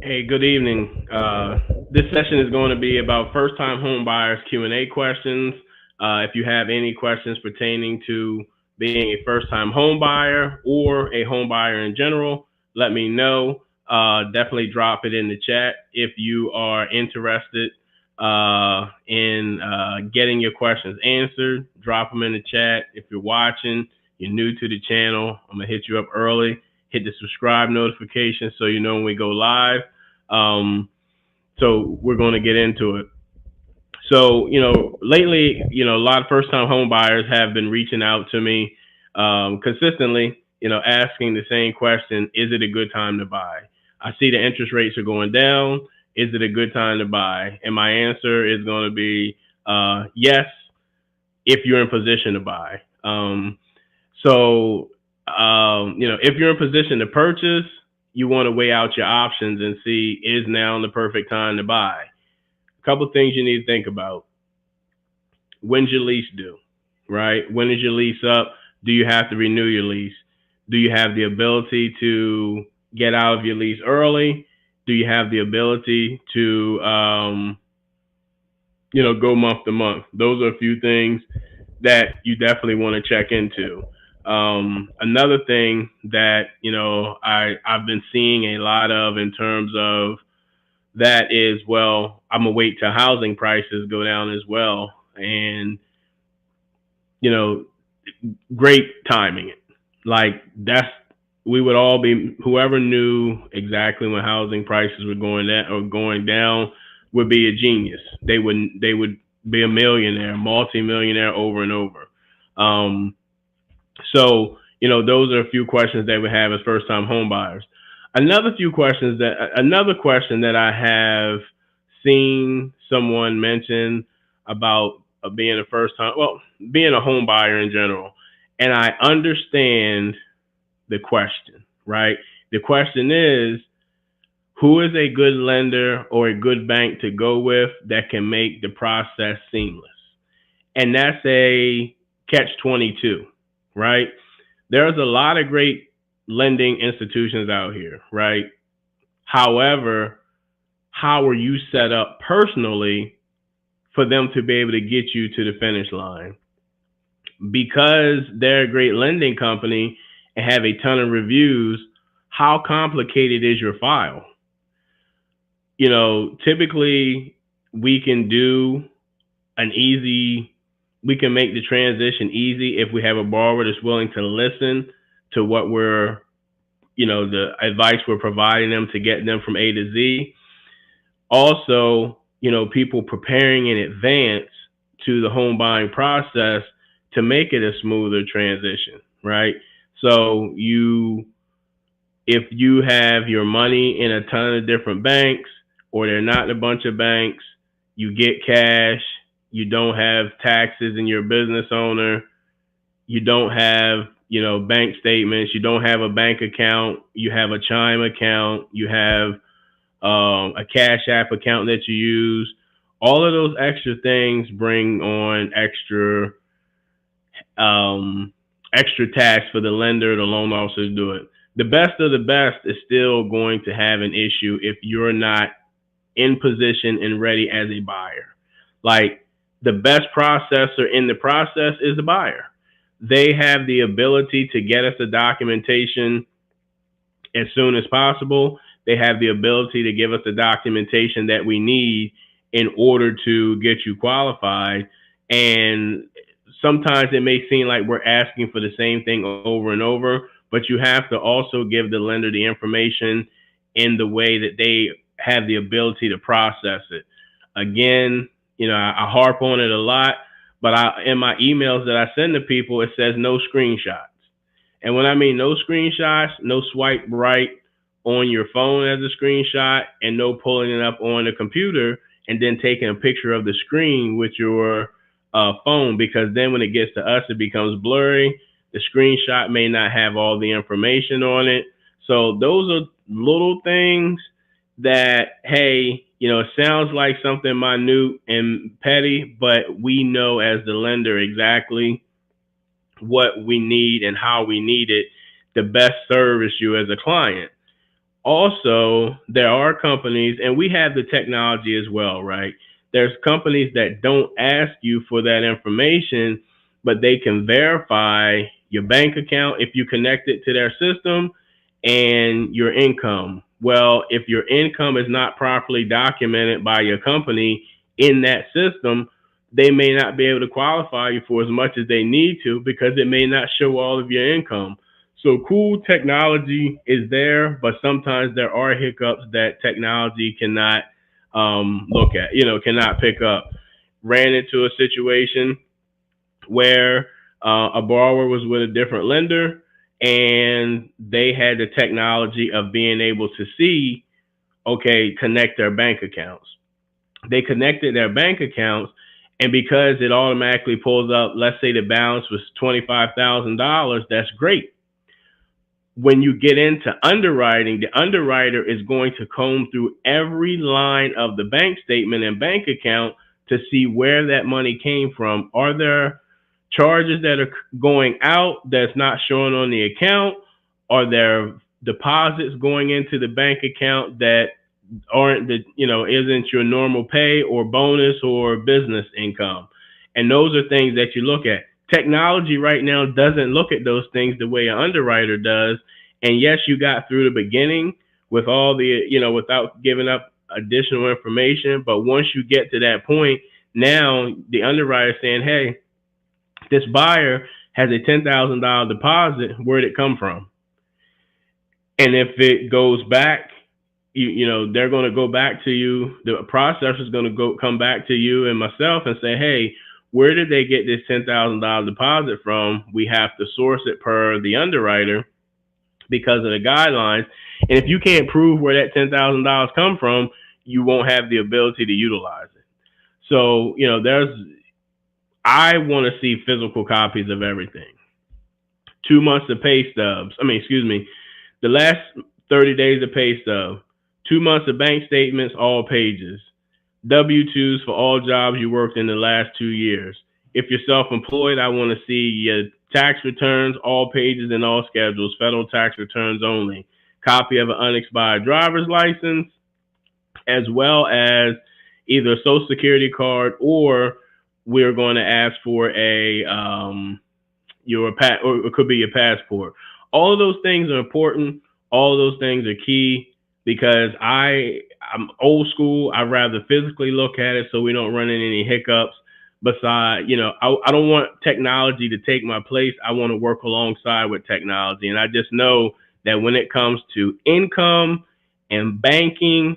Hey, good evening. This session is going to be about first-time home buyers Q&A questions. If you have any questions pertaining to being a first-time home buyer or a home buyer in general, let me know. Definitely drop it in the chat if you are interested in getting your questions answered. Drop them in the chat. If you're watching, you're new to the channel, I'm gonna hit you up early. Hit the subscribe notification so you know when we go live. So we're going to get into it. So, lately, a lot of first time home buyers have been reaching out to me consistently, asking the same question: is it a good time to buy? I see the interest rates are going down. Is it a good time to buy? And my answer is going to be yes, if you're in position to buy. If you're in position to purchase, you want to weigh out your options and see, is now the perfect time to buy? A couple things you need to think about. When's your lease due, right? When is your lease up? Do you have to renew your lease? Do you have the ability to get out of your lease early? Do you have the ability to, go month to month? Those are a few things that you definitely want to check into. Another thing that I've been seeing a lot of in terms of that is, well, I'm gonna wait till housing prices go down as well, and great timing. Like that's we would all be whoever knew exactly when housing prices were going down or going down would be a genius. They would be a millionaire, multi-millionaire over and over. Those are a few questions that we have as first time home buyers. Another question that I have seen someone mention about being a first time, well, being a home buyer in general. And I understand the question, right? The question is, who is a good lender or a good bank to go with that can make the process seamless? And that's a catch 22, right? There's a lot of great lending institutions out here, right? However, how are you set up personally for them to be able to get you to the finish line? Because they're a great lending company and have a ton of reviews, how complicated is your file? Typically we can we can make the transition easy if we have a borrower that's willing to listen to what the advice we're providing them to get them from A to Z. Also, people preparing in advance to the home buying process to make it a smoother transition, right? So if you have your money in a ton of different banks, or they're not a bunch of banks, you get cash, you don't have taxes in your business owner, you don't have, bank statements, you don't have a bank account, you have a Chime account, you have a Cash App account that you use. All of those extra things bring on extra tax for the lender, the loan officer to do it. The best of the best is still going to have an issue if you're not in position and ready as a buyer. Like the best processor in the process is the buyer. They have the ability to get us the documentation as soon as possible. They have the ability to give us the documentation that we need in order to get you qualified. And sometimes it may seem like we're asking for the same thing over and over, but you have to also give the lender the information in the way that they have the ability to process it. Again, I harp on it a lot, but in my emails that I send to people, it says no screenshots. And when I mean no screenshots, no swipe right on your phone as a screenshot, and no pulling it up on the computer and then taking a picture of the screen with your phone, because then when it gets to us, it becomes blurry. The screenshot may not have all the information on it. So those are little things that, hey, it sounds like something minute and petty, but we know as the lender exactly what we need and how we need it to best service you as a client. Also, there are companies, and we have the technology as well, right? There's companies that don't ask you for that information, but they can verify your bank account if you connect it to their system and your income. Well, if your income is not properly documented by your company in that system, they may not be able to qualify you for as much as they need to because it may not show all of your income. So cool technology is there, but sometimes there are hiccups that technology cannot look at, cannot pick up. Ran into a situation where a borrower was with a different lender and they had the technology of being able to see, okay, connect their bank accounts. They connected their bank accounts, and because it automatically pulls up, let's say the balance was $25,000, that's great. When you get into underwriting, the underwriter is going to comb through every line of the bank statement and bank account to see where that money came from. Are there charges that are going out that's not showing on the account? Are there deposits going into the bank account that aren't isn't your normal pay or bonus or business income? And those are things that you look at. Technology right now doesn't look at those things the way an underwriter does. And yes, you got through the beginning with all the, without giving up additional information. But once you get to that point, now the underwriter is saying, hey, this buyer has a $10,000 deposit. Where did it come from? And if it goes back, they're going to go back to you. The processor is going to come back to you and myself and say, hey, where did they get this $10,000 deposit from? We have to source it per the underwriter because of the guidelines. And if you can't prove where that $10,000 come from, you won't have the ability to utilize it. So, I want to see physical copies of everything. 2 months of pay stubs. The last 30 days of pay stub. 2 months of bank statements, all pages. W-2s for all jobs you worked in the last 2 years. If you're self-employed, I want to see your tax returns, all pages and all schedules, federal tax returns only. Copy of an unexpired driver's license, as well as either a social security card, or we're going to ask for or it could be your passport. All of those things are important. All of those things are key because I'm old school. I'd rather physically look at it so we don't run into any hiccups. Besides, I don't want technology to take my place. I want to work alongside with technology. And I just know that when it comes to income and banking,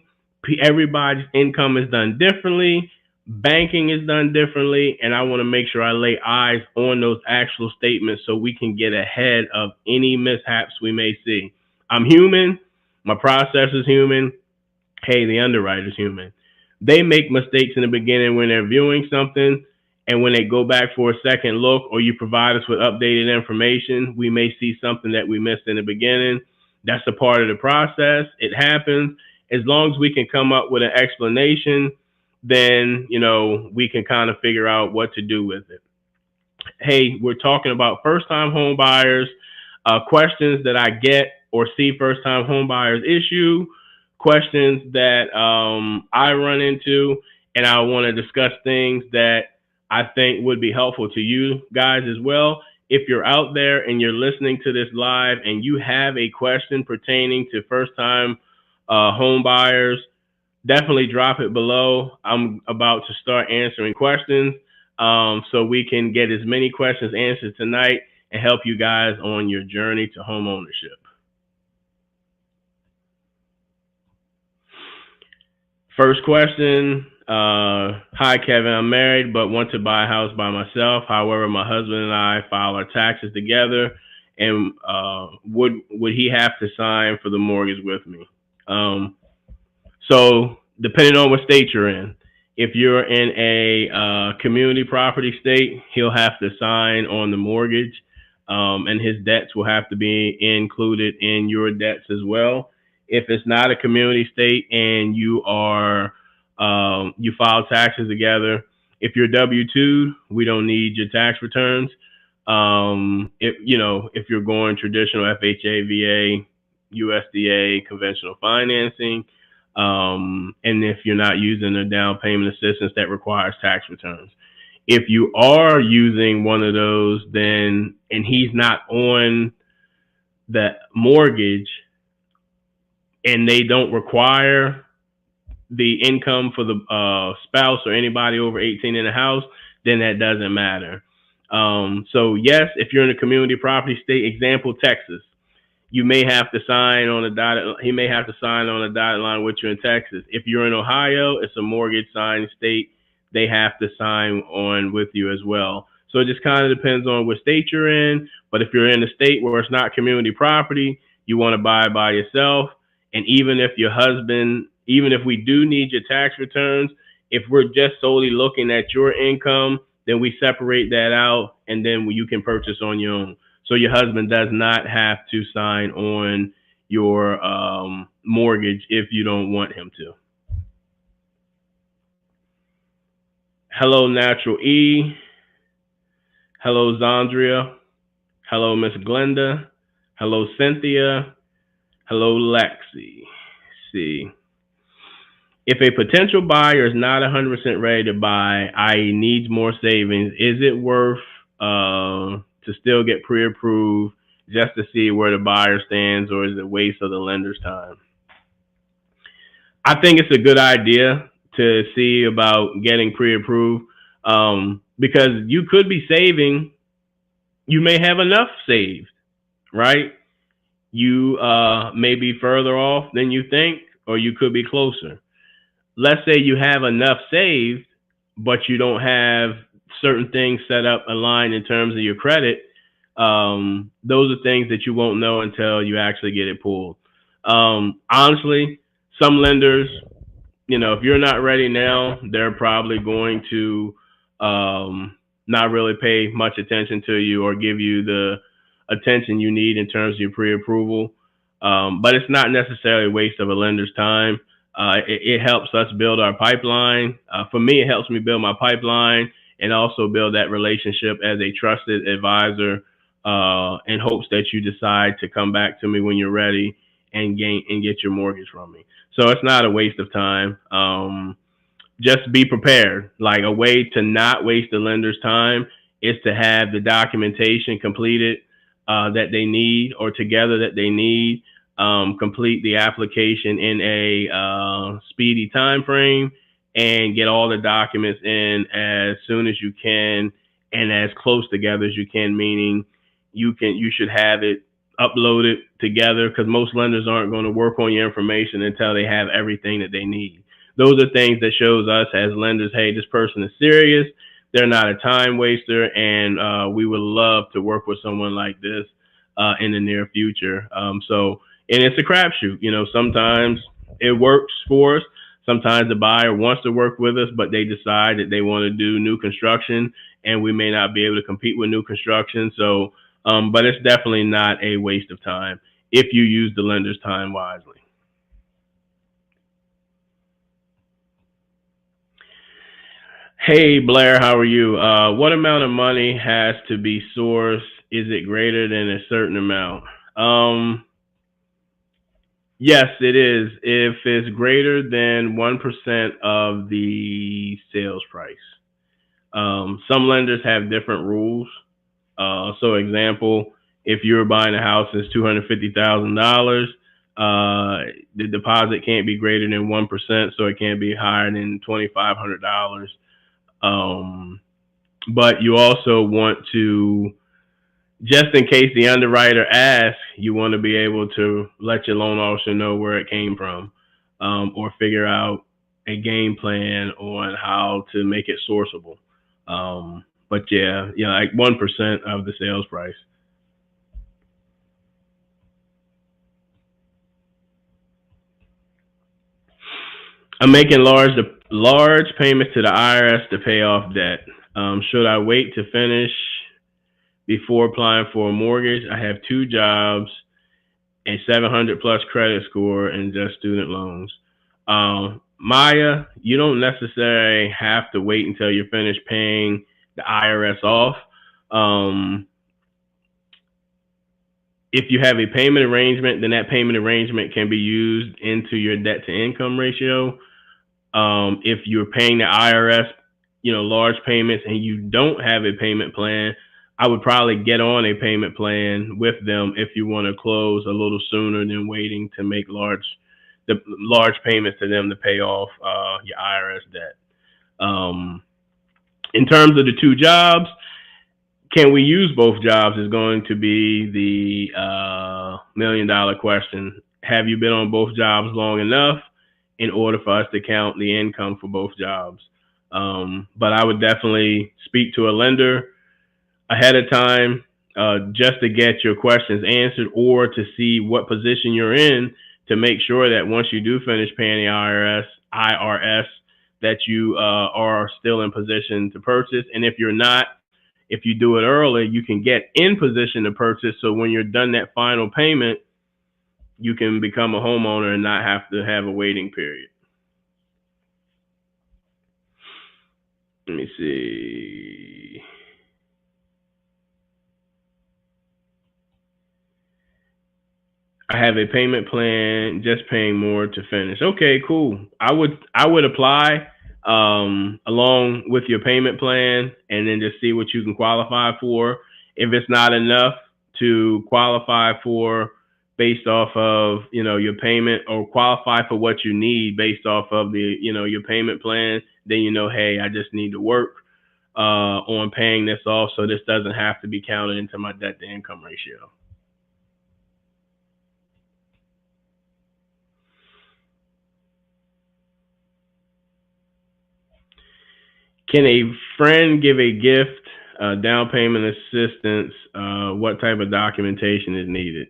everybody's income is done differently. Banking is done differently. And I want to make sure I lay eyes on those actual statements so we can get ahead of any mishaps we may see. I'm human. My processor's human. Hey, the underwriter's human. They make mistakes in the beginning when they're viewing something, and when they go back for a second look or you provide us with updated information, we may see something that we missed in the beginning. That's a part of the process. It happens. As long as we can come up with an explanation, then, we can kind of figure out what to do with it. Hey, we're talking about first-time home buyers, questions that I get or see first-time home buyers issue, questions that I run into, and I want to discuss things that I think would be helpful to you guys as well. If you're out there and you're listening to this live and you have a question pertaining to first-time home buyers, definitely drop it below. I'm about to start answering questions so we can get as many questions answered tonight and help you guys on your journey to home ownership. First question. Hi, Kevin. I'm married but want to buy a house by myself. However, my husband and I file our taxes together, and would he have to sign for the mortgage with me? So depending on what state you're in, if you're in a community property state, he'll have to sign on the mortgage, and his debts will have to be included in your debts as well. If it's not a community state and you file taxes together, if you're W-2, we don't need your tax returns. If you're going traditional FHA, VA, USDA conventional financing. And if you're not using a down payment assistance that requires tax returns. If you are using one of those, then, and he's not on the mortgage and they don't require the income for the spouse or anybody over 18 in the house, then that doesn't matter. So yes, if you're in a community property state, example, Texas, you may have to sign on a dotted. He may have to sign on a dotted line with you in Texas. If you're in Ohio, it's a mortgage signing state. They have to sign on with you as well. So it just kind of depends on what state you're in. But if you're in a state where it's not community property, you want to buy by yourself. And even if your husband, even if we do need your tax returns, if we're just solely looking at your income, then we separate that out and then you can purchase on your own. So your husband does not have to sign on your mortgage if you don't want him to. Hello, Natural E. Hello, Zandria. Hello, Miss Glenda. Hello, Cynthia. Hello, Lexi. See. If a potential buyer is not 100% ready to buy, i.e. needs more savings, is it worth to still get pre-approved just to see where the buyer stands, or is it a waste of the lender's time? I think it's a good idea to see about getting pre-approved because you could be saving. You may have enough saved, right? You may be further off than you think, or you could be closer. Let's say you have enough saved, but you don't have certain things set up aligned in terms of your credit. Those are things that you won't know until you actually get it pulled. Honestly, some lenders, if you're not ready now, they're probably going to not really pay much attention to you or give you the attention you need in terms of your pre-approval. But it's not necessarily a waste of a lender's time. It helps us build our pipeline. For me, it helps me build my pipeline and also build that relationship as a trusted advisor in hopes that you decide to come back to me when you're ready and get your mortgage from me. So it's not a waste of time. Just be prepared. Like, a way to not waste the lender's time is to have the documentation completed that they need, or together that they need. Complete the application in a speedy time frame and get all the documents in as soon as you can and as close together as you can, meaning you should have it uploaded together, because most lenders aren't going to work on your information until they have everything that they need. Those are things that shows us as lenders, hey, this person is serious. They're not a time waster, and we would love to work with someone like this in the near future. And it's a crapshoot. Sometimes it works for us. Sometimes the buyer wants to work with us, but they decide that they want to do new construction, and we may not be able to compete with new construction. So, but it's definitely not a waste of time if you use the lender's time wisely. Hey, Blair, how are you? What amount of money has to be sourced? Is it greater than a certain amount? Yes, it is. If it's greater than 1% of the sales price. Some lenders have different rules. So, example, if you're buying a house that's $250,000, the deposit can't be greater than 1%, so it can't be higher than $2,500. But you also want to, just in case the underwriter asks, you want to be able to let your loan officer know where it came from, or figure out a game plan on how to make it sourceable. But yeah, like 1% of the sales price. I'm making large payments to the IRS to pay off debt. Should I wait to finish before applying for a mortgage? I have 2 jobs, a 700 plus credit score, and just student loans. Maya, you don't necessarily have to wait until you're finished paying the IRS off. If you have a payment arrangement, then that payment arrangement can be used into your debt to income ratio. If you're paying the IRS, large payments, and you don't have a payment plan, I would probably get on a payment plan with them if you want to close a little sooner than waiting to make the large payments to them to pay off your IRS debt. In terms of the two jobs, can we use both jobs is going to be the $1 million question. Have you been on both jobs long enough in order for us to count the income for both jobs? But I would definitely speak to a lender ahead of time just to get your questions answered or to see what position you're in to make sure that once you do finish paying the IRS, that you are still in position to purchase. And if you're not, if you do it early, you can get in position to purchase. So when you're done that final payment, you can become a homeowner and not have to have a waiting period. Let me see. I have a payment plan, just paying more to finish. Okay, cool. I would apply along with your payment plan, and then just see what you can qualify for. If it's not enough to qualify for based off of your payment, or qualify for what you need based off of the your payment plan, then hey, I just need to work on paying this off so this doesn't have to be counted into my debt to income ratio. Can a friend give a gift, down payment assistance? What type of documentation is needed?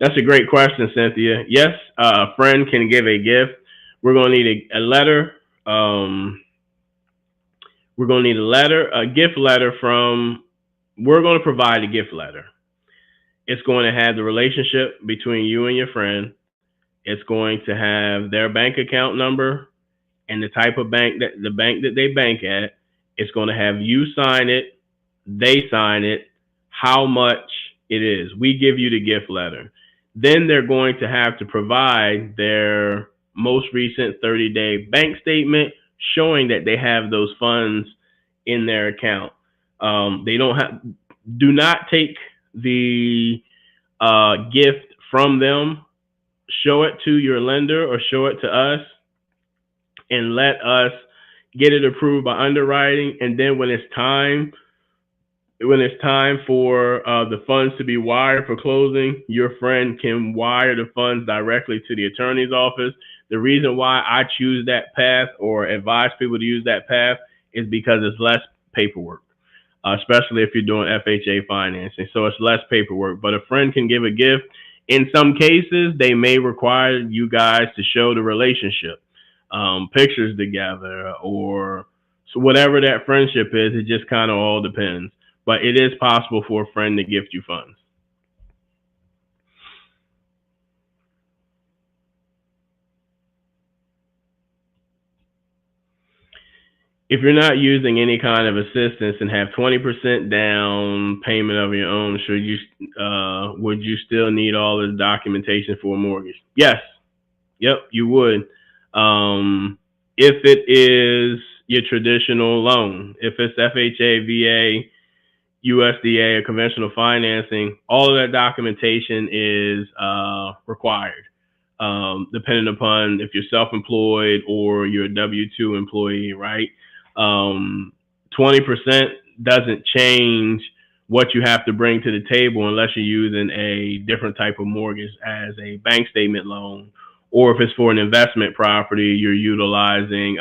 That's a great question, Cynthia. Yes, a friend can give a gift. We're going to need a letter. We're going to need a gift letter from, we're going to provide a gift letter. It's going to have the relationship between you and your friend. It's going to have their bank account number and the type of bank that they bank at. It's going to have you sign it, they sign it, how much it is. We give you the gift letter. Then they're going to have to provide their most recent 30-day bank statement showing that they have those funds in their account. Do not take the gift from them. Show it to your lender or show it to us, and let us get it approved by underwriting. And then when it's time for the funds to be wired for closing, your friend can wire the funds directly to the attorney's office. The reason why I choose that path or advise people to use that path is because it's less paperwork, especially if you're doing FHA financing. So it's less paperwork, but a friend can give a gift. In some cases, they may require you guys to show the relationship, pictures together, or so whatever that friendship is. It just kind of all depends, but it is possible for a friend to gift you funds. If you're not using any kind of assistance and have 20% down payment of your own, would you still need all of the documentation for a mortgage? Yes. Yep, you would. If it is your traditional loan, if it's FHA, VA, USDA, or conventional financing, all of that documentation is required, depending upon if you're self-employed or you're a W-2 employee, right? 20% doesn't change what you have to bring to the table unless you're using a different type of mortgage as a bank statement loan, or if it's for an investment property, you're utilizing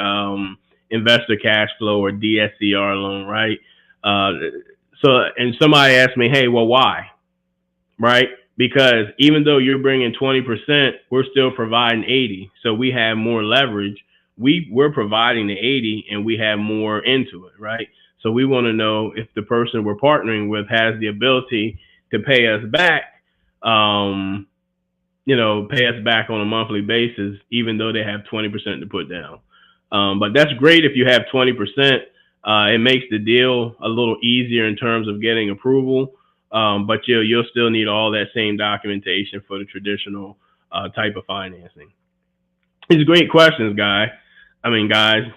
investor cash flow or DSCR loan, right? And somebody asked me, hey, well, why? Right? Because even though you're bringing 20%, we're still providing 80. So we have more leverage. We're providing the 80 and we have more into it, right? So we want to know if the person we're partnering with has the ability to pay us back, pay us back on a monthly basis, even though they have 20% to put down. But that's great if you have 20%. It makes the deal a little easier in terms of getting approval. But you'll still need all that same documentation for the traditional type of financing. These are great questions, guys,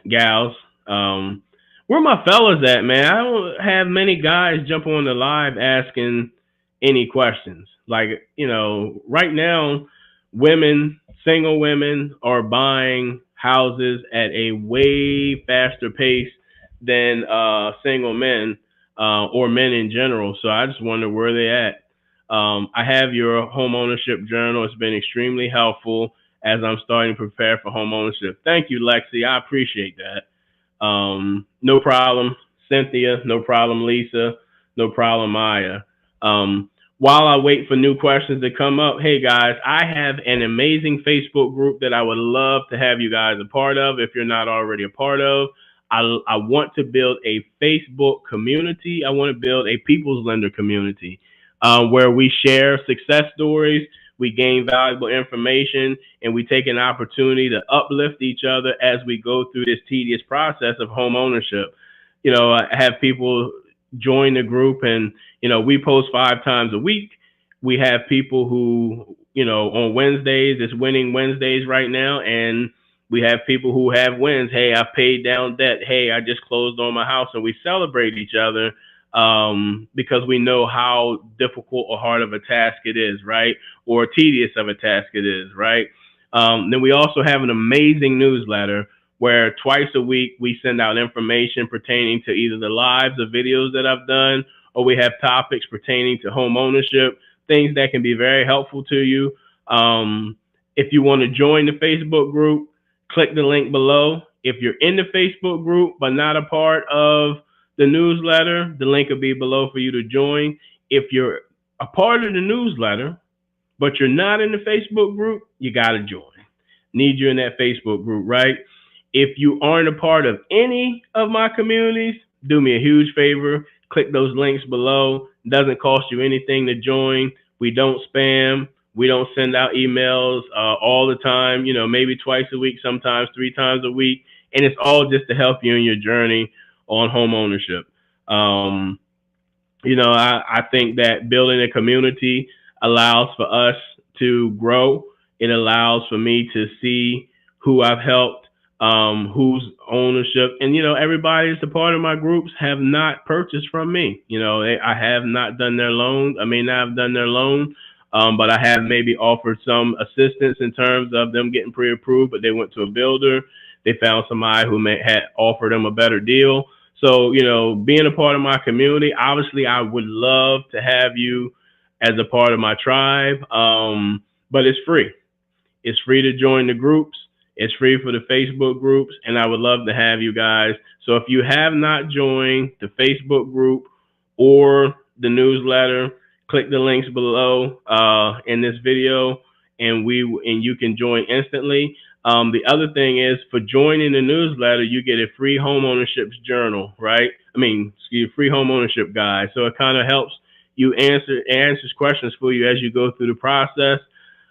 gals. Where my fellas at, man? I don't have many guys jump on the live asking any questions. Like, right now, single women are buying houses at a way faster pace than single men or men in general. So I just wonder where they at. I have your home ownership journal. It's been extremely helpful as I'm starting to prepare for home ownership. Thank you, Lexi. I appreciate that. No problem, Cynthia. No problem, Lisa. No problem, Maya. While I wait for new questions to come up, hey guys, I have an amazing Facebook group that I would love to have you guys a part of if you're not already a part of. I want to build a Facebook community. I want to build a people's lender community where we share success stories, we gain valuable information, and we take an opportunity to uplift each other as we go through this tedious process of home ownership. I have people join the group, and we post 5 times a week. We have people who, on Wednesdays, it's winning Wednesdays right now, and we have people who have wins. Hey, I paid down debt. Hey, I just closed on my house, and we celebrate each other because we know how difficult or hard of a task it is, right? Or tedious of a task it is, right? Then we also have an amazing newsletter where twice a week we send out information pertaining to either the lives or videos that I've done, or we have topics pertaining to home ownership, things that can be very helpful to you. If you want to join the Facebook group, click the link below. If you're in the Facebook group but not a part of the newsletter, the link will be below for you to join. If you're a part of the newsletter but you're not in the Facebook group, you got to join. Need you in that Facebook group, right? If you aren't a part of any of my communities, do me a huge favor. Click those links below. It doesn't cost you anything to join. We don't spam. We don't send out emails all the time, maybe twice a week, sometimes 3 times a week. And it's all just to help you in your journey on home ownership. I think that building a community allows for us to grow. It allows for me to see who I've helped, whose ownership, and everybody that's a part of my groups have not purchased from me. I have not done their loans. I may not have done their loan, but I have maybe offered some assistance in terms of them getting pre-approved, but they went to a builder. They found somebody who had offered them a better deal. So, being a part of my community, obviously I would love to have you as a part of my tribe, but it's free. It's free to join the groups. It's free for the Facebook groups, and I would love to have you guys. So if you have not joined the Facebook group or the newsletter, click the links below in this video, and you can join instantly. The other thing is, for joining the newsletter, you get a free home ownership journal, right? Free home ownership guide. So it kind of helps you answers questions for you as you go through the process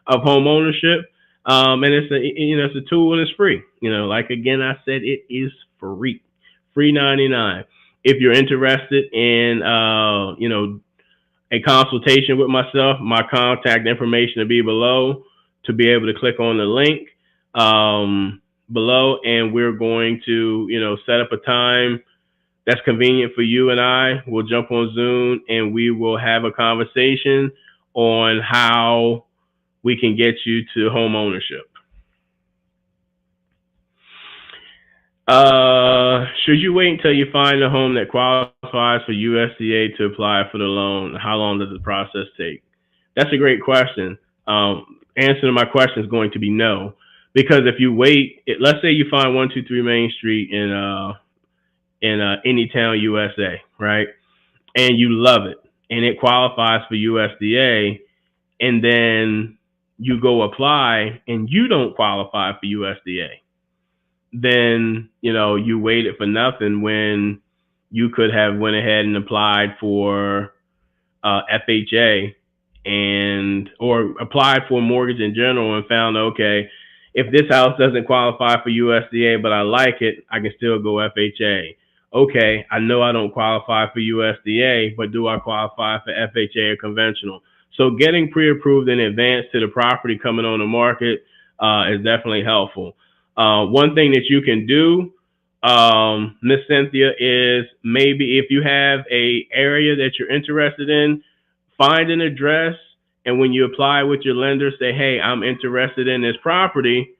of home ownership. And it's a tool, and it's free. Like again, I said, it is free 99. If you're interested in, a consultation with myself, my contact information will be below to be able to click on the link below, and we're going to, set up a time that's convenient for you and I. We'll jump on Zoom and we will have a conversation on how we can get you to home ownership. Should you wait until you find a home that qualifies for USDA to apply for the loan? How long does the process take? That's a great question. Answer to my question is going to be no, because if you wait, let's say you find 123 Main Street in Anytown, USA, right? And you love it, and it qualifies for USDA, and then you go apply and you don't qualify for USDA, then you waited for nothing when you could have went ahead and applied for FHA or applied for a mortgage in general and found, okay, if this house doesn't qualify for USDA but I like it, I can still go FHA. okay, I know I don't qualify for USDA, but do I qualify for FHA or conventional? So getting pre-approved in advance to the property coming on the market is definitely helpful. One thing that you can do, Miss Cynthia, is maybe if you have a area that you're interested in, find an address, and when you apply with your lender, say, hey, I'm interested in this property,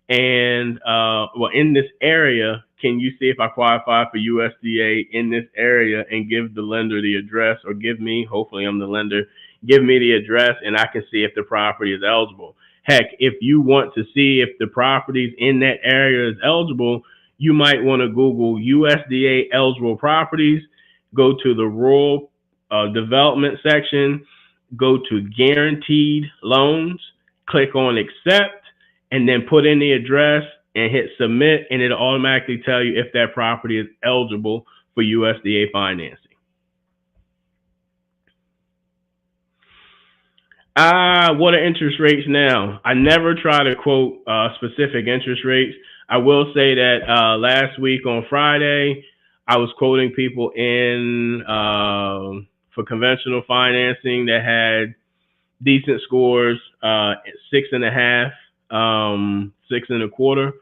and well, in this area, can you see if I qualify for USDA in this area, and give the lender the address, or give me, hopefully I'm the lender, give me the address, and I can see if the property is eligible. Heck, if you want to see if the properties in that area is eligible, you might want to Google USDA eligible properties, go to the rural development section, go to guaranteed loans, click on accept, and then put in the address and hit submit, and it'll automatically tell you if that property is eligible for USDA financing. What are interest rates now? I never try to quote specific interest rates. I will say that last week on Friday, I was quoting people in for conventional financing that had decent scores, 6.5, 6.25.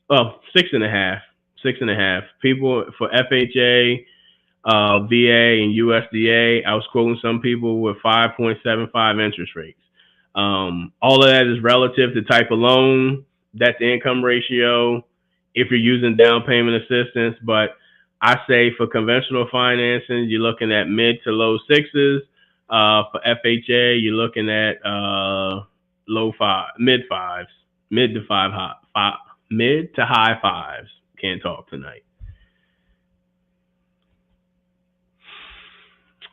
Well, 6.5, 6.5. People for FHA, VA, and USDA, I was quoting some people with 5.75 interest rates. All of that is relative to type of loan, debt to income ratio, if you're using down payment assistance. But I say for conventional financing, you're looking at mid to low sixes. For FHA, you're looking at mid fives, mid to mid to high fives. Can't talk tonight.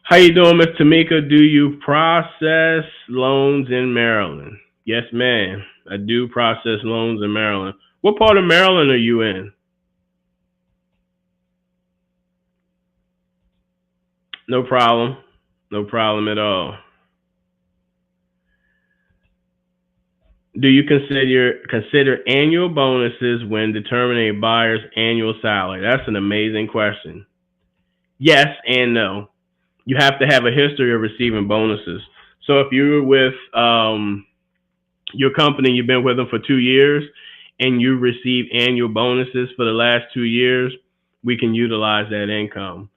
How you doing, Miss Tamika? Do you process loans in Maryland? Yes, ma'am. I do process loans in Maryland. What part of Maryland are you in? No problem. No problem at all. Do you consider annual bonuses when determining a buyer's annual salary? That's an amazing question. Yes and no. You have to have a history of receiving bonuses. So if you're with your company, you've been with them for 2 years, and you receive annual bonuses for the last 2 years, we can utilize that income.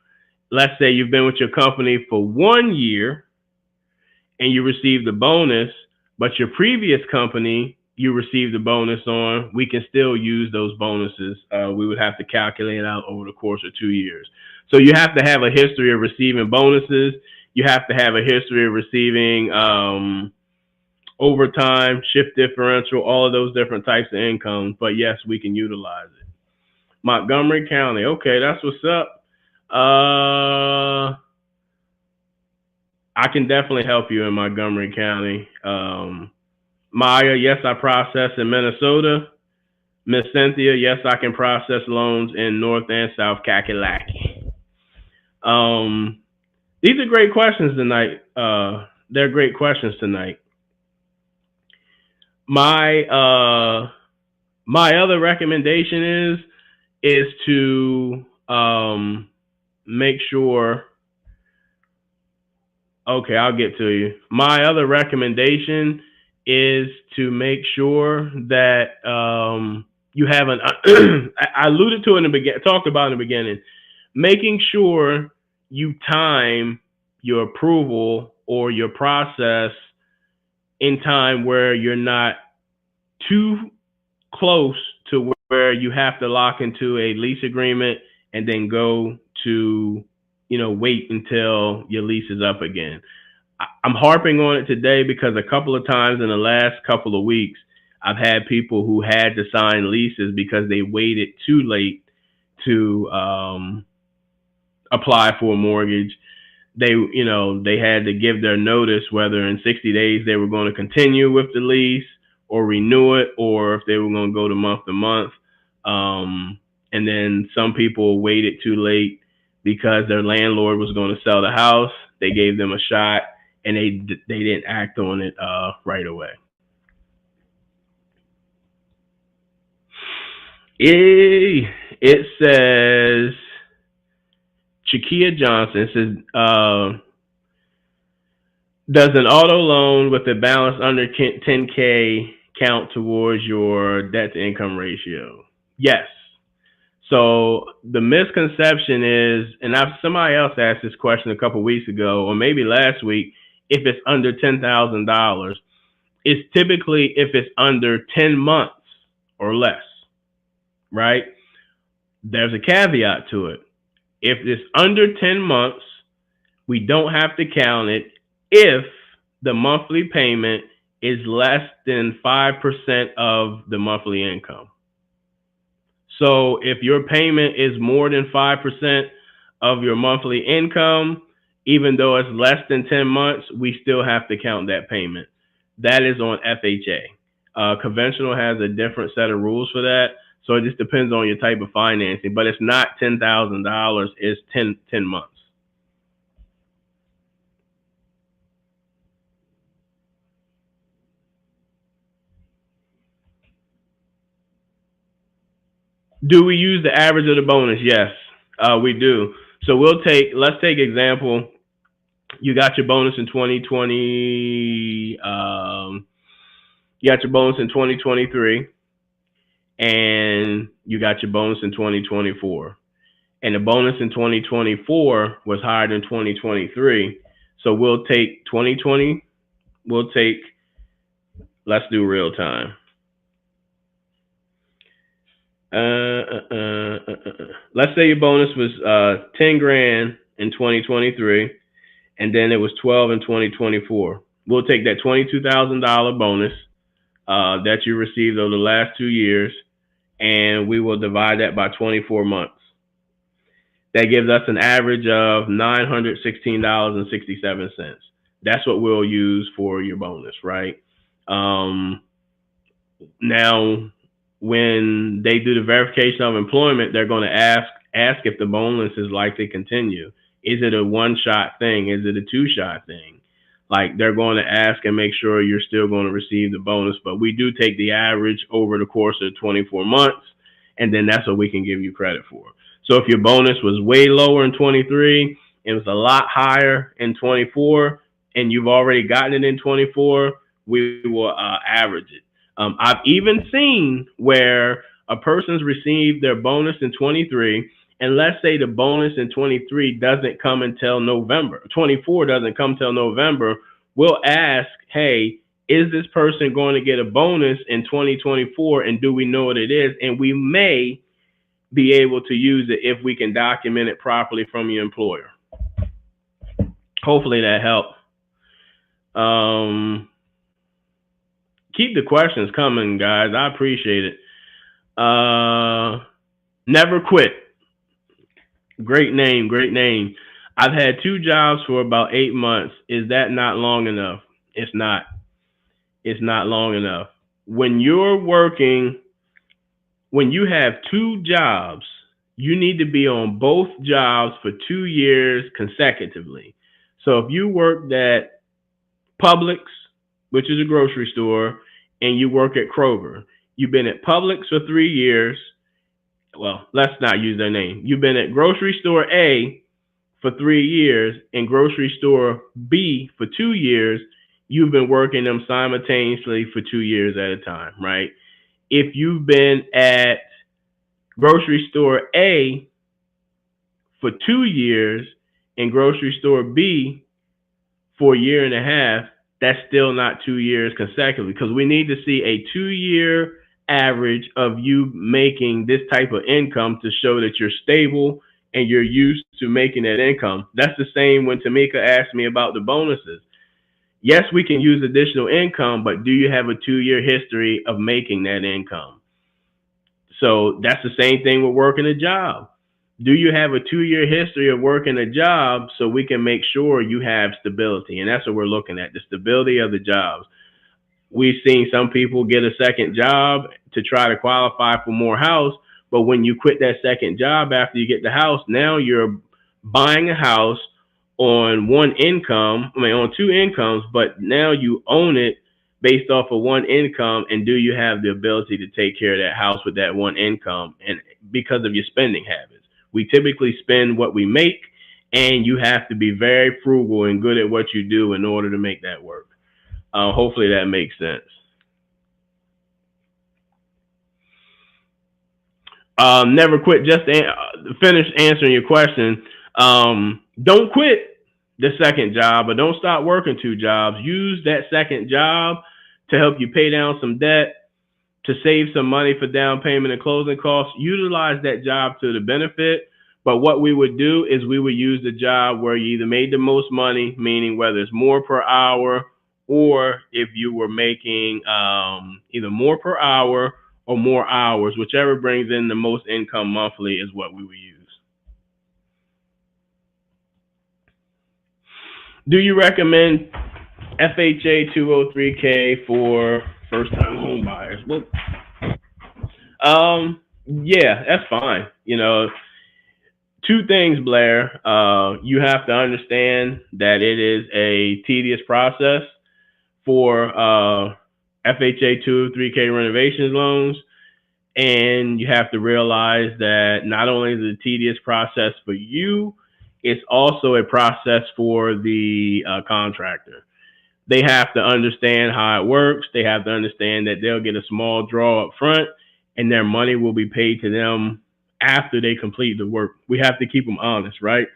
Let's say you've been with your company for 1 year and you received the bonus, but your previous company you received the bonus on, we can still use those bonuses. We would have to calculate it out over the course of 2 years. So you have to have a history of receiving bonuses. You have to have a history of receiving overtime, shift differential, all of those different types of incomes. But yes, we can utilize it. Montgomery County. Okay, that's what's up. I can definitely help you in Montgomery County. Maya, yes, I process in Minnesota. Miss Cynthia, yes, I can process loans in North and South Kakalaki. These are great questions tonight. They're great questions tonight. My my other recommendation is to make sure. Okay, I'll get to you. My other recommendation is to make sure that you have an. I alluded to it in the beginning, talked about in the beginning, making sure you time your approval or your process in time where you're not too close to where you have to lock into a lease agreement and then go to, wait until your lease is up again. I'm harping on it today because a couple of times in the last couple of weeks, I've had people who had to sign leases because they waited too late to apply for a mortgage. They had to give their notice whether in 60 days they were going to continue with the lease or renew it, or if they were going to go to month to month. And then some people waited too late because their landlord was going to sell the house. They gave them a shot, and they didn't act on it right away. It says Chiquia Johnson says, does an auto loan with a balance under 10K count towards your debt to income ratio? Yes. So the misconception is, and somebody else asked this question a couple weeks ago, or maybe last week, if it's under $10,000, it's typically if it's under 10 months or less, right? There's a caveat to it. If it's under 10 months, we don't have to count it if the monthly payment is less than 5% of the monthly income. So if your payment is more than 5% of your monthly income, even though it's less than 10 months, we still have to count that payment. That is on FHA. Conventional has a different set of rules for that. So it just depends on your type of financing, but it's not $10,000, it's 10 months. Do we use the average of the bonus? Yes, we do. So let's take example. You got your bonus in 2020. You got your bonus in 2023, and you got your bonus in 2024. And the bonus in 2024 was higher than 2023. So we'll take 2020. Let's do real time. Let's say your bonus was 10 grand in 2023, and then it was 12 in 2024. We'll take that $22,000 bonus that you received over the last 2 years, and we will divide that by 24 months. That gives us an average of $916.67. That's what we'll use for your bonus, right? Now, when they do the verification of employment, they're going to ask if the bonus is likely to continue. Is it a one-shot thing? Is it a two-shot thing? Like, they're going to ask and make sure you're still going to receive the bonus, but we do take the average over the course of 24 months, and then that's what we can give you credit for. So if your bonus was way lower in 23, it was a lot higher in 24, and you've already gotten it in 24, we will average it. I've even seen where a person's received their bonus in 23, and let's say the bonus in 23 doesn't come until November, 24 doesn't come until November, we'll ask, hey, is this person going to get a bonus in 2024, and do we know what it is? And we may be able to use it if we can document it properly from your employer. Hopefully that helped. Keep the questions coming, guys. I appreciate it. Never quit. Great name, great name. I've had 2 jobs for about 8 months. Is that not long enough? It's not. It's not long enough. When you're working, when you have 2 jobs, you need to be on both jobs for 2 years consecutively. So if you worked at Publix, which is a grocery store, and you work at Kroger, you've been at Publix for 3 years. Well, let's not use their name. You've been at grocery store A for 3 years and grocery store B for 2 years. You've been working them simultaneously for 2 years at a time, right? If you've been at grocery store A for 2 years and grocery store B for a year and a half, that's still not 2 years consecutively, because we need to see a 2-year average of you making this type of income to show that you're stable and you're used to making that income. That's the same when Tamika asked me about the bonuses. Yes, we can use additional income, but do you have a 2-year history of making that income? So that's the same thing with working a job. Do you have a 2-year history of working a job so we can make sure you have stability? And that's what we're looking at, the stability of the jobs. We've seen some people get a second job to try to qualify for more house, but when you quit that second job after you get the house, now you're buying a house on on 2 incomes, but now you own it based off of one income, and do you have the ability to take care of that house with that one income? And because of your spending habits, we typically spend what we make, and you have to be very frugal and good at what you do in order to make that work. Hopefully that makes sense. Never quit. Just finish answering your question. Don't quit the second job, or don't stop working two jobs. Use that second job to help you pay down some debt, to save some money for down payment and closing costs. Utilize that job to the benefit. But what we would do is we would use the job where you either made the most money, meaning whether it's more per hour, or if you were making either more per hour or more hours, whichever brings in the most income monthly is what we would use. Do you recommend FHA 203K for first-time home buyers? Well, yeah, that's fine. Two things, Blair. You have to understand that it is a tedious process for FHA 203K renovations loans. And you have to realize that not only is it a tedious process for you, it's also a process for the contractor. They have to understand how it works. They have to understand that they'll get a small draw up front, and their money will be paid to them after they complete the work. We have to keep them honest, right?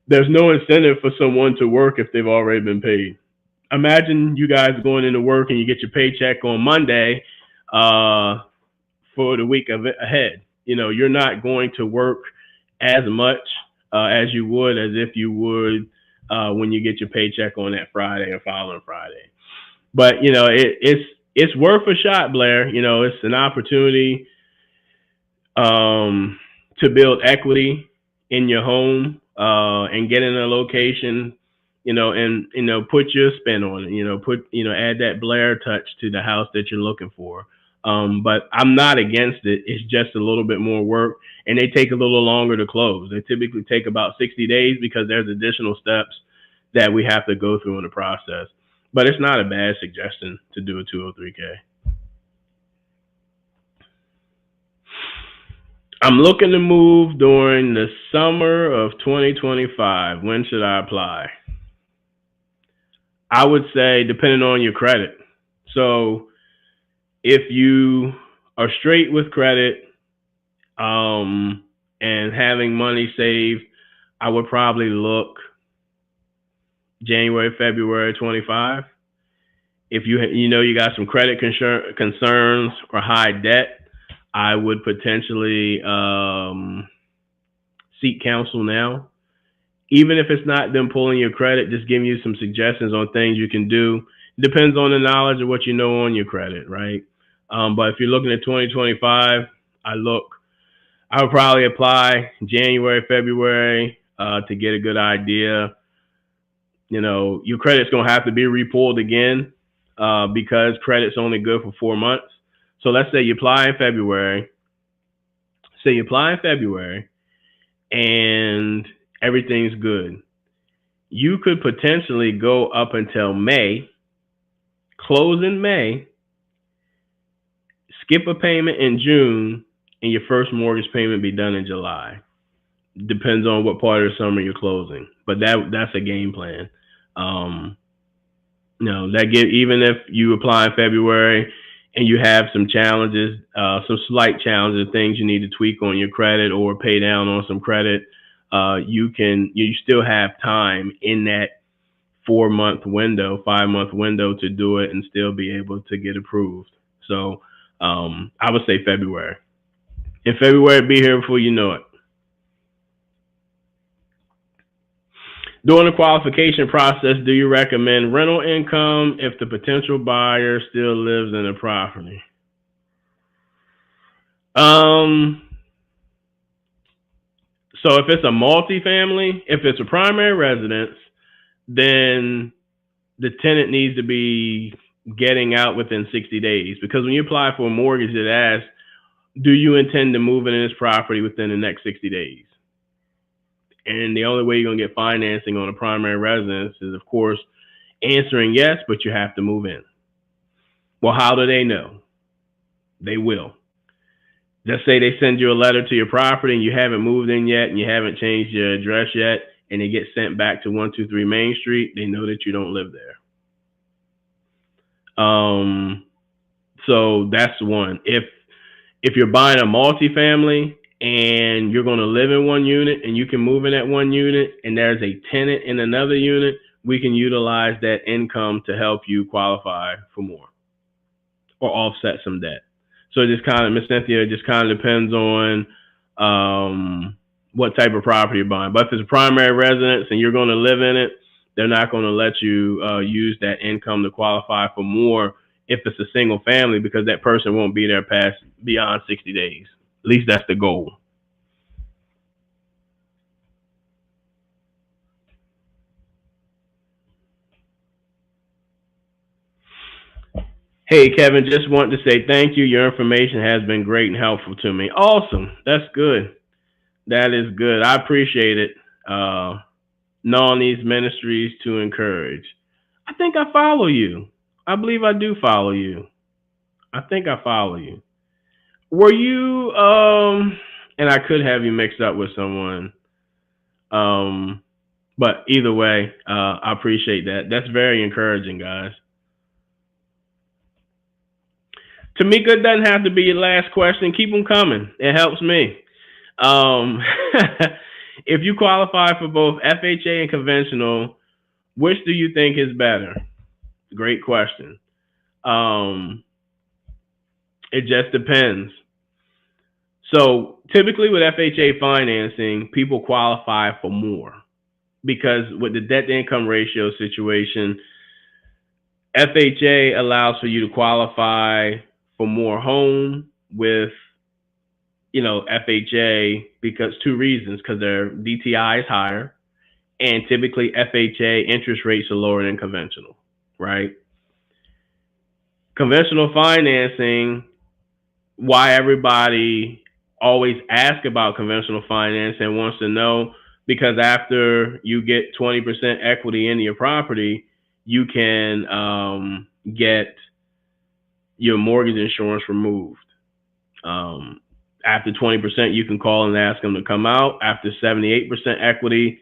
There's no incentive for someone to work if they've already been paid. Imagine you guys going into work and you get your paycheck on Monday for the week of it ahead. You're not going to work as much as you would as if you would when you get your paycheck on that Friday or following Friday. But it's worth a shot, Blair. It's an opportunity to build equity in your home and get in a location, and put your spin on it. Add that Blair touch to the house that you're looking for. But I'm not against it. It's just a little bit more work, and they take a little longer to close. They typically take about 60 days because there's additional steps that we have to go through in the process. But it's not a bad suggestion to do a 203K. I'm looking to move during the summer of 2025. When should I apply? I would say depending on your credit. So if you are straight with credit and having money saved, I would probably look January, February 25. If you got some credit concerns or high debt, I would potentially seek counsel now. Even if it's not them pulling your credit, just giving you some suggestions on things you can do. It depends on the knowledge of what you know on your credit, right? But if you're looking at 2025, I would probably apply January, February to get a good idea. Your credit's going to have to be repulled again because credit's only good for 4 months. So let's say you apply in February. And everything's good. You could potentially go up until May, close in May, skip a payment in June, and your first mortgage payment be done in July. Depends on what part of the summer you're closing, but that's a game plan. Even if you apply in February and you have some challenges, some slight challenges, things you need to tweak on your credit or pay down on some credit, you still have time in that 4-month window, 5-month window to do it and still be able to get approved. So I would say February. In February, be here before you know it. During the qualification process, do you recommend rental income if the potential buyer still lives in the property? So if it's a multifamily, if it's a primary residence, then the tenant needs to be getting out within 60 days. Because when you apply for a mortgage, it asks, do you intend to move in this property within the next 60 days? And the only way you're going to get financing on a primary residence is, of course, answering yes, but you have to move in. Well, how do they know? They will. Just say they send you a letter to your property and you haven't moved in yet and you haven't changed your address yet, and it gets sent back to 123 Main Street. They know that you don't live there. So that's one. If you're buying a multifamily and you're going to live in one unit and you can move in that one unit and there's a tenant in another unit, we can utilize that income to help you qualify for more or offset some debt. So it just kind of, Miss Cynthia, it just kind of depends on what type of property you're buying. But if it's a primary residence and you're going to live in it, they're not going to let you use that income to qualify for more if it's a single family, because that person won't be there beyond 60 days. At least that's the goal. Hey, Kevin, just want to say thank you. Your information has been great and helpful to me. Awesome. That's good. That is good. I appreciate it. Knowing these ministries to encourage. I think I follow you. I believe I do follow you. I think I follow you. Were you and I could have you mixed up with someone. Um but either way, I appreciate that. That's very encouraging, guys. Tamika, it doesn't have to be your last question. Keep them coming. It helps me. Um if you qualify for both FHA and conventional, which do you think is better? Great question. Um it just depends. So typically with FHA financing, people qualify for more because with the debt to income ratio situation, FHA allows for you to qualify for more home with, FHA, because two reasons, because their DTI is higher and typically FHA interest rates are lower than conventional, right? Conventional financing, why everybody always asks about conventional finance and wants to know, because after you get 20% equity into your property, you can get your mortgage insurance removed. After 20%, you can call and ask them to come out. After 78% equity,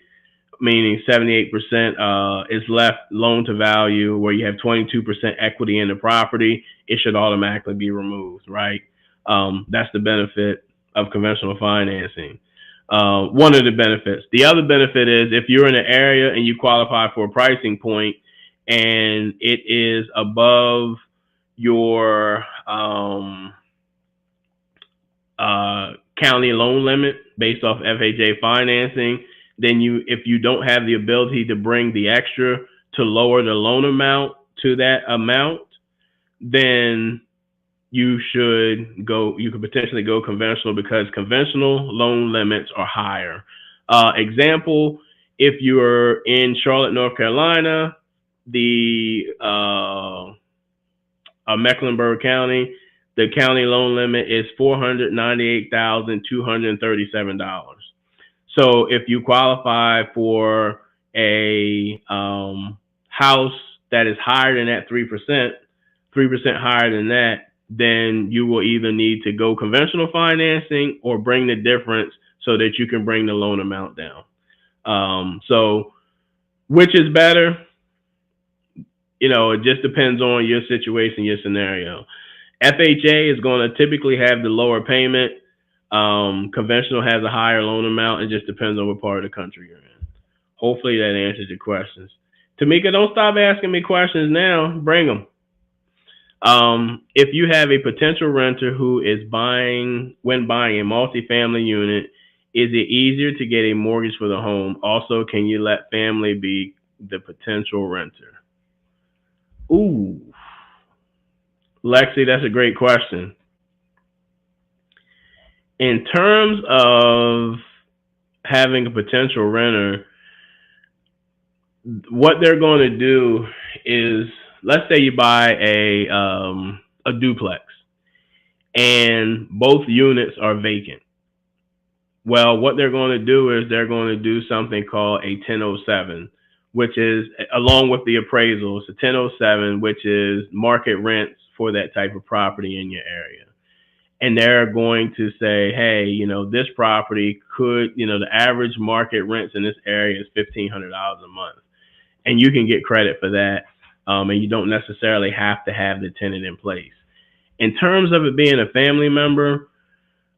meaning 78% is left loan to value, where you have 22% equity in the property, it should automatically be removed, right? That's the benefit of conventional financing. One of the benefits. The other benefit is if you're in an area and you qualify for a pricing point and it is above your county loan limit based off FHA financing, then if you don't have the ability to bring the extra to lower the loan amount to that amount, then you could potentially go conventional, because conventional loan limits are higher. Example, if you're in Charlotte, North Carolina, the Mecklenburg County, the county loan limit is $498,237. So if you qualify for a house that is higher than that 3%, 3% higher than that, then you will either need to go conventional financing or bring the difference so that you can bring the loan amount down. So which is better? It just depends on your situation, your scenario. FHA is going to typically have the lower payment. Conventional has a higher loan amount. It just depends on what part of the country you're in. Hopefully that answers your questions. Tamika, don't stop asking me questions now. Bring them. If you have a potential renter who is buying a multifamily unit, is it easier to get a mortgage for the home? Also, can you let family be the potential renter? Ooh, Lexi, that's a great question. In terms of having a potential renter, what they're going to do is, let's say you buy a duplex and both units are vacant. Well, what they're going to do is they're going to do something called a 1007, which is, along with the appraisals, a 1007, which is market rents for that type of property in your area. And they're going to say, hey, this property could, the average market rents in this area is $1,500 a month. And you can get credit for that. And you don't necessarily have to have the tenant in place. In terms of it being a family member,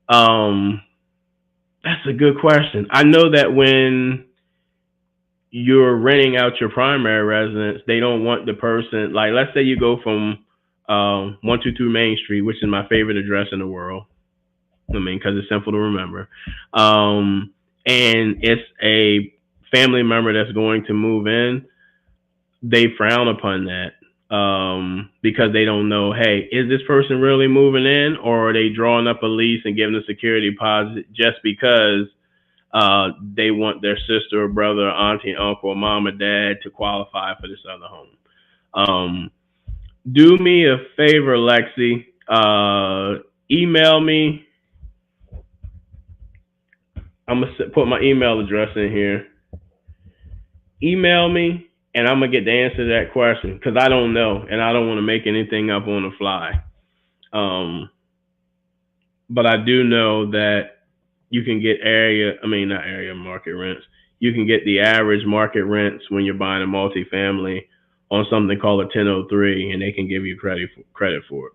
that's a good question. I know that when you're renting out your primary residence, they don't want the person, like, let's say you go from 122 Main Street, which is my favorite address in the world. Because it's simple to remember. And it's a family member that's going to move in. They frown upon that because they don't know, hey, is this person really moving in, or are they drawing up a lease and giving a security deposit just because they want their sister or brother, or auntie, uncle, or mom or dad to qualify for this other home? Do me a favor, Lexi. Email me. I'm going to put my email address in here. Email me, and I'm going to get the answer to that question because I don't know, and I don't want to make anything up on the fly. But I do know that you can get not area market rents. You can get the average market rents when you're buying a multifamily on something called a 1003, and they can give you credit for it.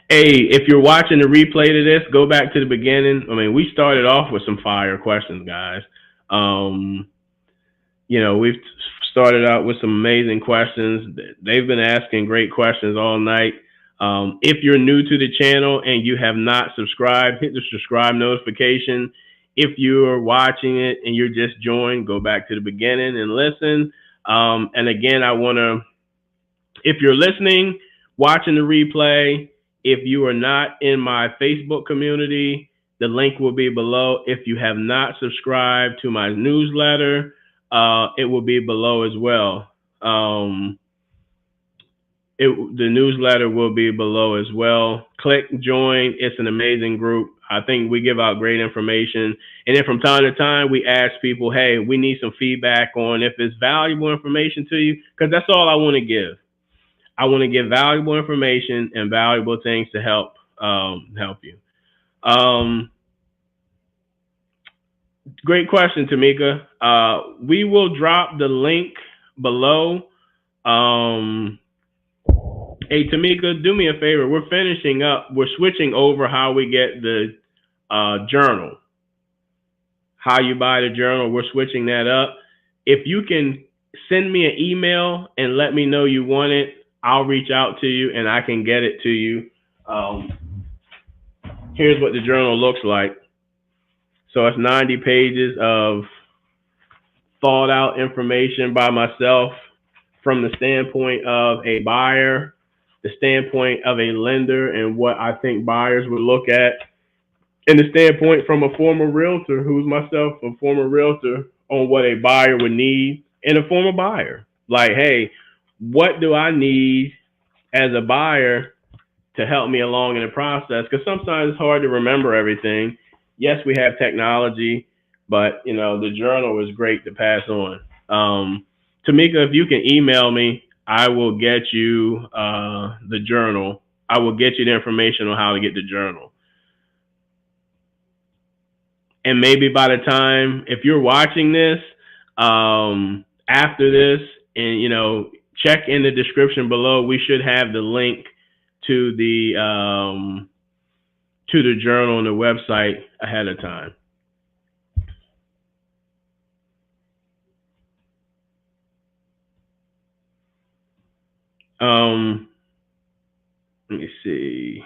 Hey, if you're watching the replay to this, go back to the beginning. We started off with some fire questions, guys. We've started out with some amazing questions. They've been asking great questions all night. If you're new to the channel and you have not subscribed, hit the subscribe notification. If you're watching it and you're just joined, go back to the beginning and listen. And again, if you're listening, watching the replay, if you are not in my Facebook community, the link will be below. If you have not subscribed to my newsletter, it will be below as well. The newsletter will be below as well. Click join. It's an amazing group. I think we give out great information. And then from time to time, we ask people, hey, we need some feedback on if it's valuable information to you, because that's all I want to give. I want to give valuable information and valuable things to help you. Great question, Tamika. We will drop the link below. Hey, Tamika, do me a favor. We're finishing up. We're switching over how we get the journal. How you buy the journal. We're switching that up. If you can send me an email and let me know you want it, I'll reach out to you and I can get it to you. Here's what the journal looks like. So it's 90 pages of thought out information by myself from the standpoint of a buyer, the standpoint of a lender and what I think buyers would look at, and the standpoint from a former realtor who's myself, a former realtor, on what a buyer would need, and a former buyer. Like, hey, what do I need as a buyer to help me along in the process? Because sometimes it's hard to remember everything. Yes, we have technology, but the journal is great to pass on. Tamika, if you can email me, I will get you the journal. I will get you the information on how to get the journal. And maybe by the time, if you're watching this, after this, and check in the description below, we should have the link to the journal on the website ahead of time. Let me see.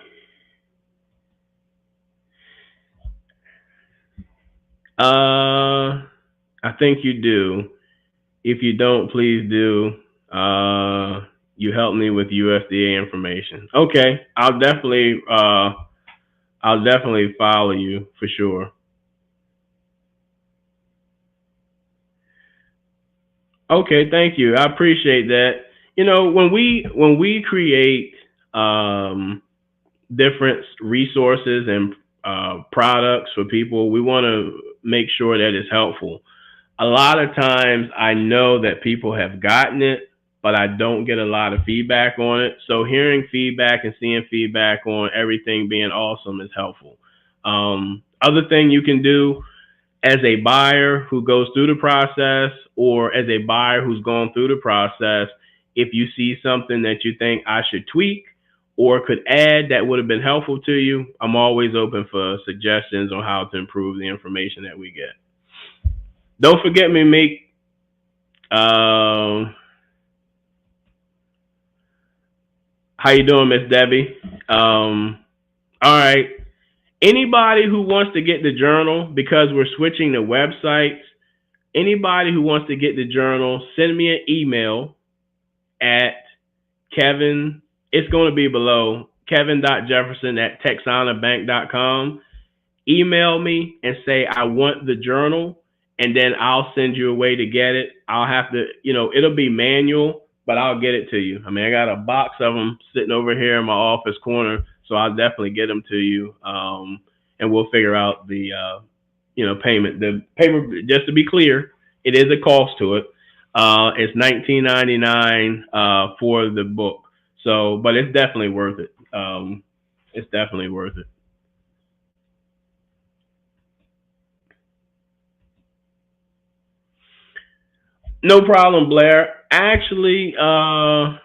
I think you do. If you don't, please do. You help me with USDA information. Okay, I'll definitely follow you for sure. Okay, thank you. I appreciate that. When we create different resources and products for people, we want to make sure that it's helpful. A lot of times I know that people have gotten it, but I don't get a lot of feedback on it. So hearing feedback and seeing feedback on everything being awesome is helpful. Other thing you can do as a buyer who goes through the process, or as a buyer who's gone through the process, if you see something that you think I should tweak or could add that would have been helpful to you, I'm always open for suggestions on how to improve the information that we get. Don't forget me, Meek. How you doing, Miss Debbie? All right. Anybody who wants to get the journal, because we're switching the websites, anybody who wants to get the journal, send me an email at Kevin. It's going to be below, kevin.jefferson@texanabank.com. Email me and say, I want the journal, and then I'll send you a way to get it. I'll have to, it'll be manual, but I'll get it to you. I mean, I got a box of them sitting over here in my office corner, so I'll definitely get them to you. And we'll figure out the, payment. The paper, just to be clear, it is a cost to it. It's $19.99 for the book. So, but it's definitely worth it. It's definitely worth it. No problem, Blair. Actually, I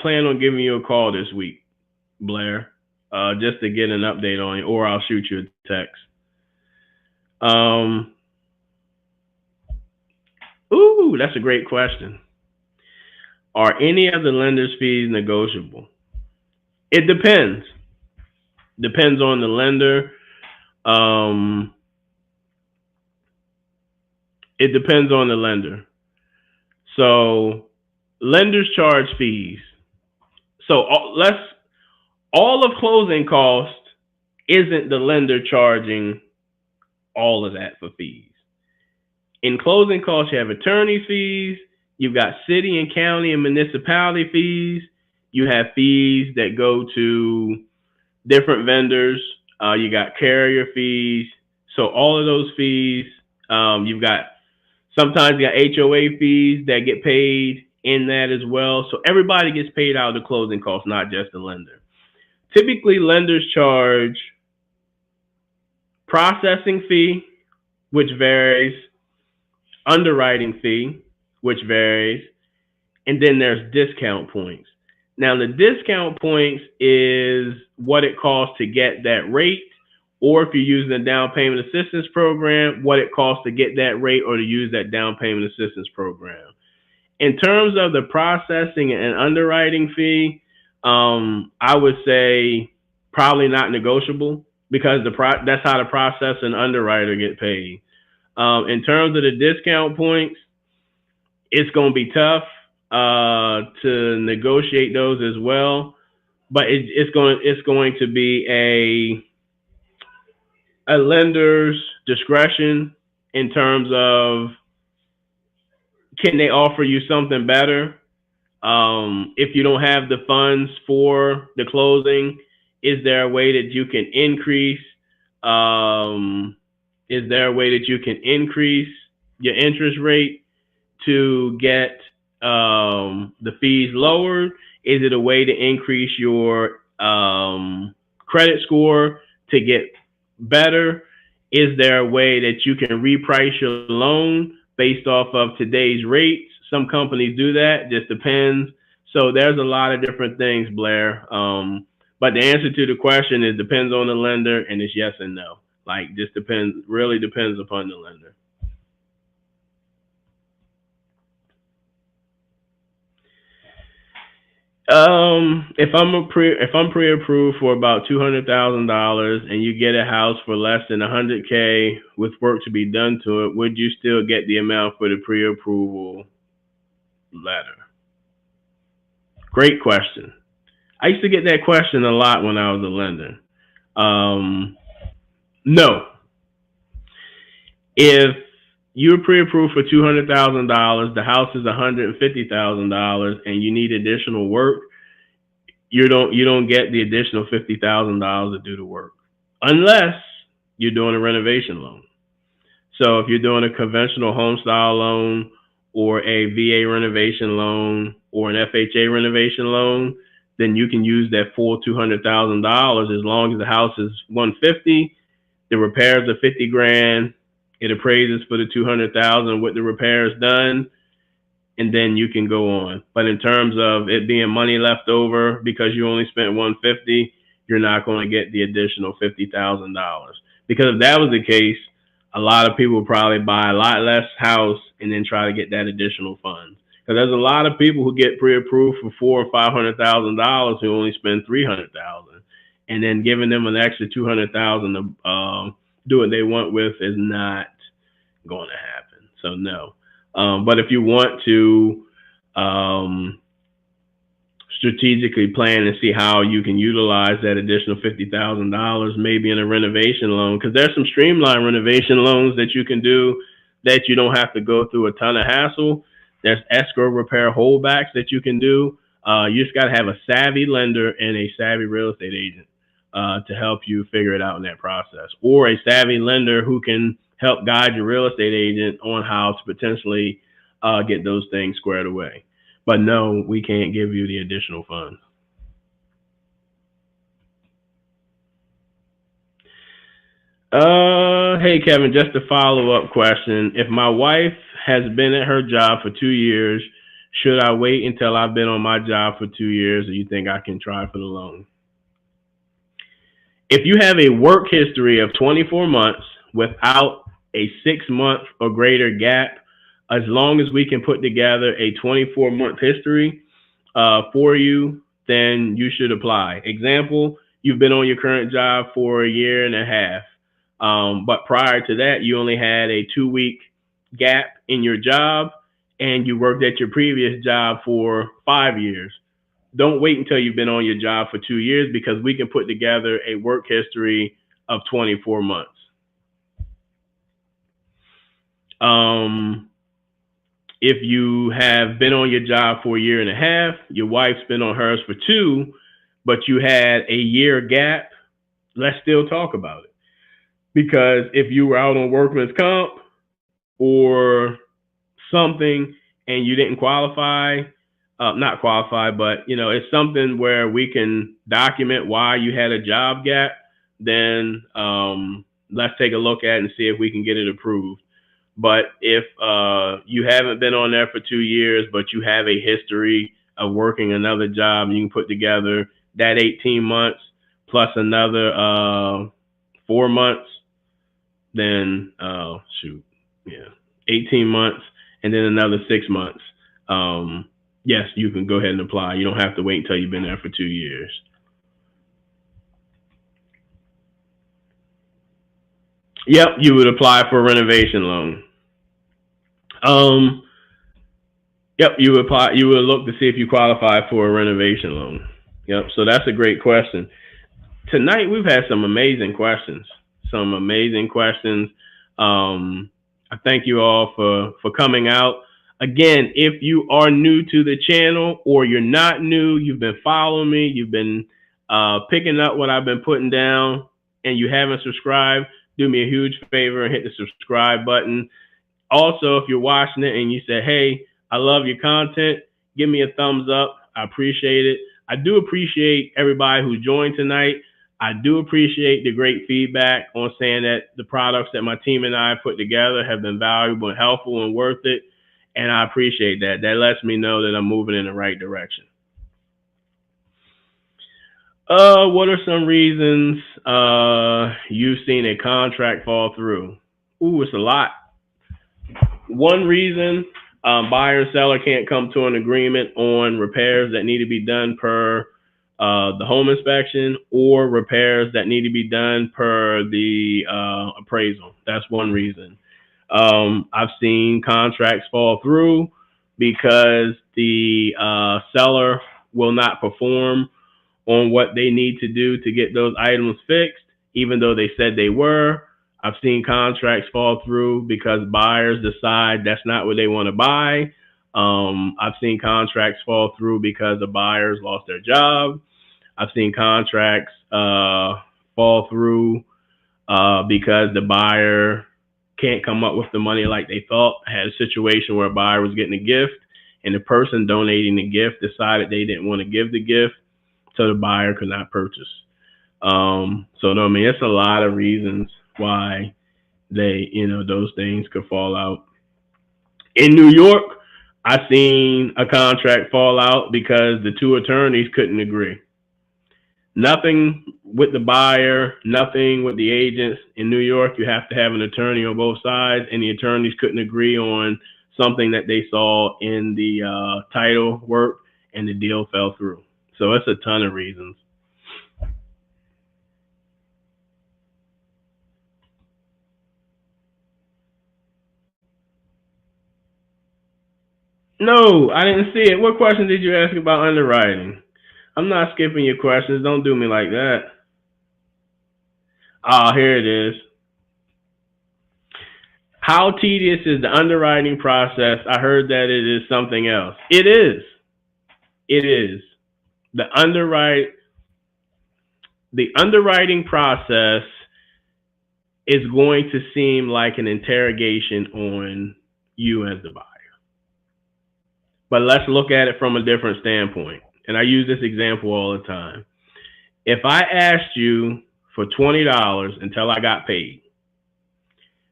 plan on giving you a call this week, Blair, just to get an update on you, or I'll shoot you a text. Ooh, that's a great question. Are any of the lender's fees negotiable? It depends. Depends on the lender. It depends on the lender. So lenders charge fees. So all of closing cost isn't the lender charging all of that for fees. In closing costs, you have attorney fees, you've got city and county and municipality fees, you have fees that go to different vendors, you got carrier fees. So all of those fees, sometimes you got HOA fees that get paid in that as well. So everybody gets paid out of the closing costs, not just the lender. Typically, lenders charge processing fee, which varies, underwriting fee, which varies, and then there's discount points. Now, the discount points is what it costs to get that rate, or if you're using a down payment assistance program, what it costs to get that rate or to use that down payment assistance program. In terms of the processing and underwriting fee, I would say probably not negotiable, because that's how the process and underwriter get paid. In terms of the discount points, it's going to be tough to negotiate those as well, but it's going to be a lender's discretion in terms of, can they offer you something better? If you don't have the funds for the closing, is there a way that you can increase? Is there a way that you can increase your interest rate to get the fees lowered? Is it a way to increase your credit score to get better? Is there a way that you can reprice your loan based off of today's rates? Some companies do that, just depends. So there's a lot of different things, Blair. But the answer to the question is depends on the lender, and it's yes and no. Like, just depends, really depends upon the lender. If I'm pre-approved for about $200,000 and you get a house for less than $100K with work to be done to it, would you still get the amount for the pre-approval letter? Great question. I used to get that question a lot when I was a lender. No. If you're pre-approved for $200,000, the house is $150,000, and you need additional work, you don't get the additional $50,000 to do the work, unless you're doing a renovation loan. So if you're doing a conventional home style loan, or a VA renovation loan or an FHA renovation loan, then you can use that full $200,000 as long as the house is 150, the repairs are 50 grand, it appraises for the 200,000 with the repairs done, and then you can go on. But in terms of it being money left over because you only spent 150, you're not going to get the additional $50,000. Because if that was the case, a lot of people would probably buy a lot less house and then try to get that additional funds. Because there's a lot of people who get pre-approved for $400,000 or $500,000 who only spend $300,000, and then giving them an extra $200,000 to do what they want with is not going to happen. So no. But if you want to strategically plan and see how you can utilize that additional $50,000, maybe in a renovation loan, because there's some streamlined renovation loans that you can do that you don't have to go through a ton of hassle. There's escrow repair holdbacks that you can do. You just got to have a savvy lender and a savvy real estate agent to help you figure it out in that process, or a savvy lender who can help guide your real estate agent on how to potentially get those things squared away. But no, we can't give you the additional funds. Hey, Kevin, just a follow-up question. If my wife has been at her job for 2 years, should I wait until I've been on my job for 2 years, or you think I can try for the loan? If you have a work history of 24 months without a 6-month or greater gap, as long as we can put together a 24-month history for you, then you should apply. Example, you've been on your current job for a year and a half, but prior to that, you only had a 2-week gap in your job, and you worked at your previous job for 5 years. Don't wait until you've been on your job for 2 years, because we can put together a work history of 24 months. If you have been on your job for a year and a half, your wife's been on hers for 2, but you had a year gap, let's still talk about it. Because if you were out on workman's comp or something and you didn't qualify, not qualify, but it's something where we can document why you had a job gap, then let's take a look at it and see if we can get it approved. But if you haven't been on there for 2 years, but you have a history of working another job, you can put together that 18 months plus another 4 months, then 18 months, and then another 6 months. Yes, you can go ahead and apply. You don't have to wait until you've been there for 2 years. Yep, you would apply for a renovation loan. Yep, you would apply. You would look to see if you qualify for a renovation loan. Yep, so that's a great question. Tonight we've had some amazing questions. I thank you all for coming out. Again, if you are new to the channel or you're not new, you've been following me, you've been picking up what I've been putting down, and you haven't subscribed, do me a huge favor and hit the subscribe button. Also, if you're watching it and you say, hey, I love your content, give me a thumbs up. I appreciate it. I do appreciate everybody who joined tonight. I do appreciate the great feedback on saying that the products that my team and I put together have been valuable and helpful and worth it. And I appreciate that. That lets me know that I'm moving in the right direction. What are some reasons you've seen a contract fall through? Ooh, it's a lot. One reason, buyer and seller can't come to an agreement on repairs that need to be done per the home inspection, or repairs that need to be done per the appraisal. That's one reason. I've seen contracts fall through because the seller will not perform on what they need to do to get those items fixed, even though they said they were. I've seen contracts fall through because buyers decide that's not what they want to buy. I've seen contracts fall through because the buyers lost their job. I've seen contracts fall through because the buyer can't come up with the money like they thought. I had a situation where a buyer was getting a gift, and the person donating the gift decided they didn't want to give the gift, so the buyer could not purchase. So no, I mean, it's a lot of reasons why those things could fall out. In New York, I seen a contract fall out because the two attorneys couldn't agree. Nothing with the buyer, nothing with the agents. In New York, you have to have an attorney on both sides, and the attorneys couldn't agree on something that they saw in the title work, and the deal fell through. So it's a ton of reasons. No, I didn't see it. What question did you ask about underwriting? I'm not skipping your questions. Don't do me like that. Ah, here it is. How tedious is the underwriting process? I heard that it is something else. It is. It is. The underwriting process is going to seem like an interrogation on you as the buyer. But let's look at it from a different standpoint. And I use this example all the time. If I asked you for $20 until I got paid,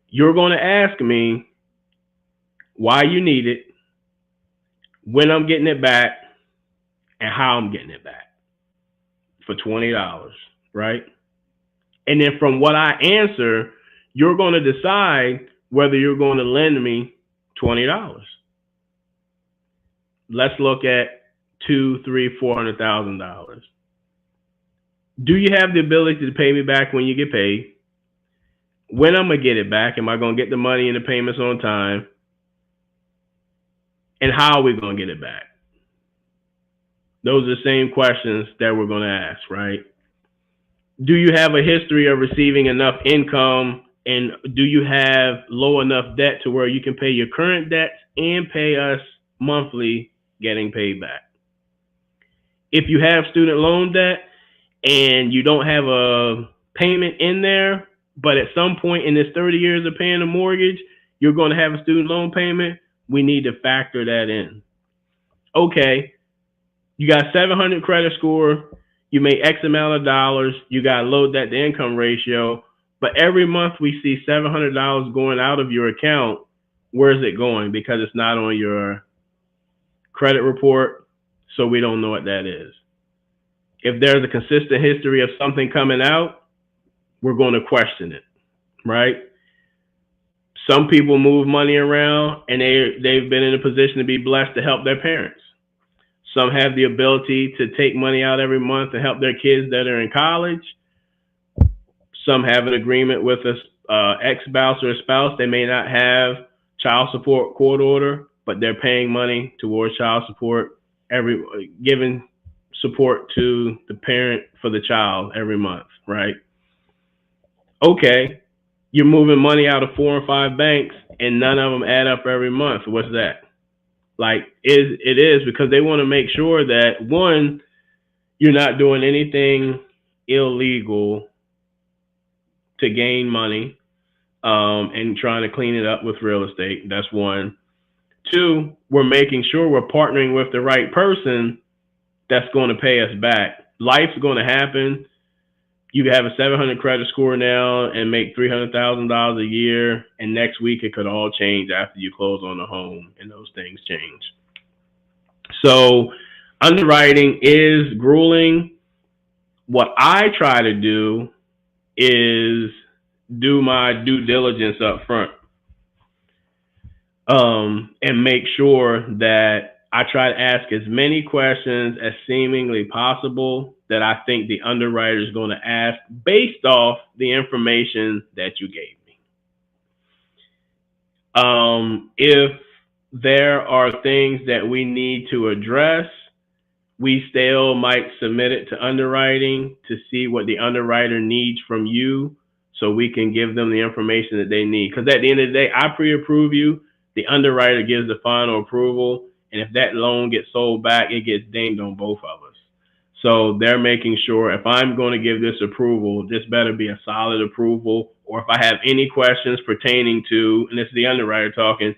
you're going to ask me why you need it, when I'm getting it back, and how I'm getting it back for $20, right? And then from what I answer, you're going to decide whether you're going to lend me $20. Let's look at $200,000, $300,000, $400,000. Do you have the ability to pay me back when you get paid? When I'm going to get it back? Am I going to get the money and the payments on time? And how are we going to get it back? Those are the same questions that we're going to ask, right? Do you have a history of receiving enough income, and do you have low enough debt to where you can pay your current debts and pay us monthly getting paid back? If you have student loan debt and you don't have a payment in there, but at some point in this 30 years of paying a mortgage, you're going to have a student loan payment, we need to factor that in. Okay, you got 700 credit score, you make X amount of dollars, you got low debt to income ratio, but every month we see $700 going out of your account. Where is it going? Because it's not on your credit report, so we don't know what that is. If there's a consistent history of something coming out, we're going to question it, right? Some people move money around, and they've been in a position to be blessed to help their parents. Some have the ability to take money out every month and help their kids that are in college. Some have an agreement with a ex-spouse or a spouse. They may not have child support court order, but they're paying money towards child support, giving support to the parent for the child every month, right? Okay, you're moving money out of 4 or 5 banks, and none of them add up every month. What's that? Like, it is because they want to make sure that, one, you're not doing anything illegal to gain money, and trying to clean it up with real estate. That's one. 2, we're making sure we're partnering with the right person that's going to pay us back. Life's going to happen. You have a 700 credit score now and make $300,000 a year, and next week it could all change after you close on a home, and those things change. So underwriting is grueling. What I try to do is do my due diligence up front, and make sure that I try to ask as many questions as seemingly possible that I think the underwriter is going to ask based off the information that you gave me. If there are things that we need to address, we still might submit it to underwriting to see what the underwriter needs from you so we can give them the information that they need. Because at the end of the day, I pre-approve you. The underwriter gives the final approval. And if that loan gets sold back, it gets dinged on both of us. So they're making sure if I'm going to give this approval, this better be a solid approval, or if I have any questions pertaining to, and this is the underwriter talking,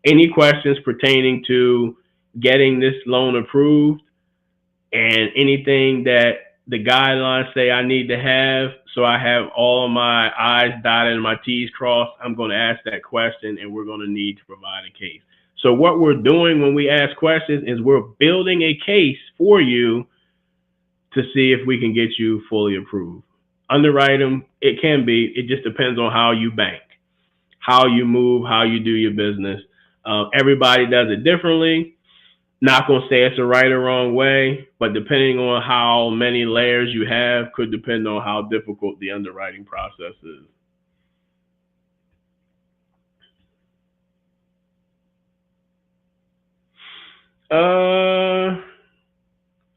any questions pertaining to getting this loan approved and anything that the guidelines say I need to have, so I have all of my I's dotted and my T's crossed, I'm going to ask that question, and we're going to need to provide a case. So what we're doing when we ask questions is we're building a case for you to see if we can get you fully approved. Underwrite them, it can be. It just depends on how you bank, how you move, how you do your business. Everybody does it differently. Not going to say it's a right or wrong way, but depending on how many layers you have could depend on how difficult the underwriting process is.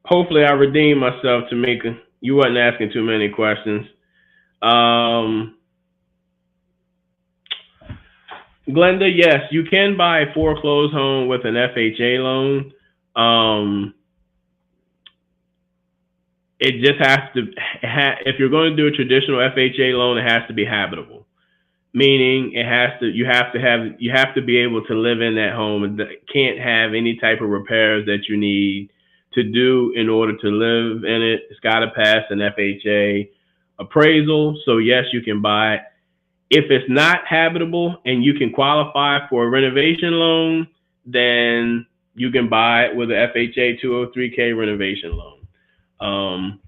Hopefully I redeemed myself, Tamika. You wasn't asking too many questions. Glenda, yes, you can buy a foreclosed home with an FHA loan. It just has to, if you're going to do a traditional FHA loan, it has to be habitable. Meaning you have to be able to live in that home, and can't have any type of repairs that you need to do in order to live in it. It's got to pass an FHA appraisal. So yes, you can buy it. If it's not habitable and you can qualify for a renovation loan, then you can buy it with an FHA 203K renovation loan.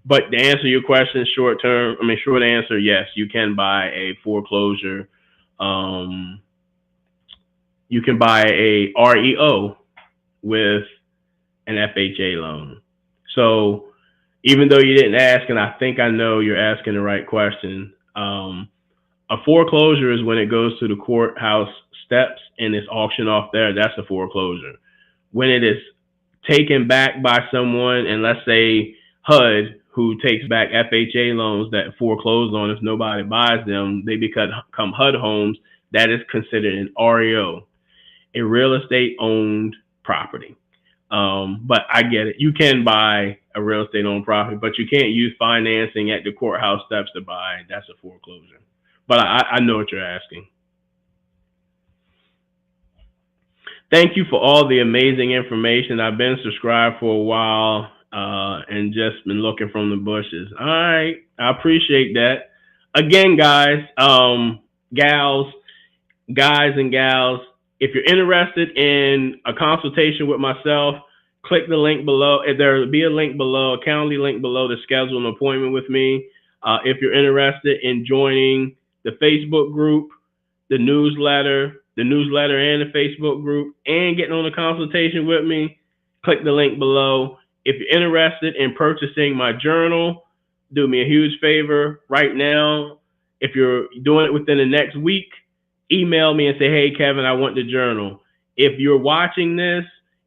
But to answer your question, short answer, yes, you can buy a foreclosure. You can buy a REO with an FHA loan. So even though you didn't ask, and I think I know you're asking the right question, a foreclosure is when it goes to the courthouse steps and it's auctioned off there. That's a foreclosure. When it is taken back by someone, and let's say HUD, who takes back FHA loans that foreclosed on, if nobody buys them, they become HUD homes. That is considered an REO, a real estate owned property. But I get it. You can buy a real estate owned property, but you can't use financing at the courthouse steps to buy. That's a foreclosure. But I know what you're asking. Thank you for all the amazing information. I've been subscribed for a while and just been looking from the bushes. All right. I appreciate that. Again, guys and gals, if you're interested in a consultation with myself, click the link below. There will be a link below, a Calendly link below, to schedule an appointment with me. If you're interested in joining the Facebook group, the newsletter and the Facebook group, and getting on a consultation with me, click the link below. If you're interested in purchasing my journal, do me a huge favor right now. If you're doing it within the next week, email me and say, hey, Kevin, I want the journal. If you're watching this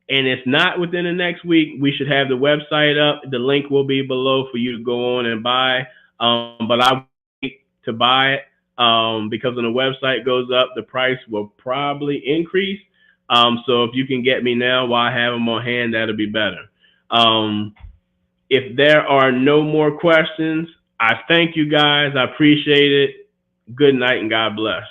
and it's not within the next week, we should have the website up. The link will be below for you to go on and buy. But I wait to buy it because when the website goes up, the price will probably increase. So if you can get me now while I have them on hand, that'll be better. If there are no more questions, I thank you guys. I appreciate it. Good night and God bless.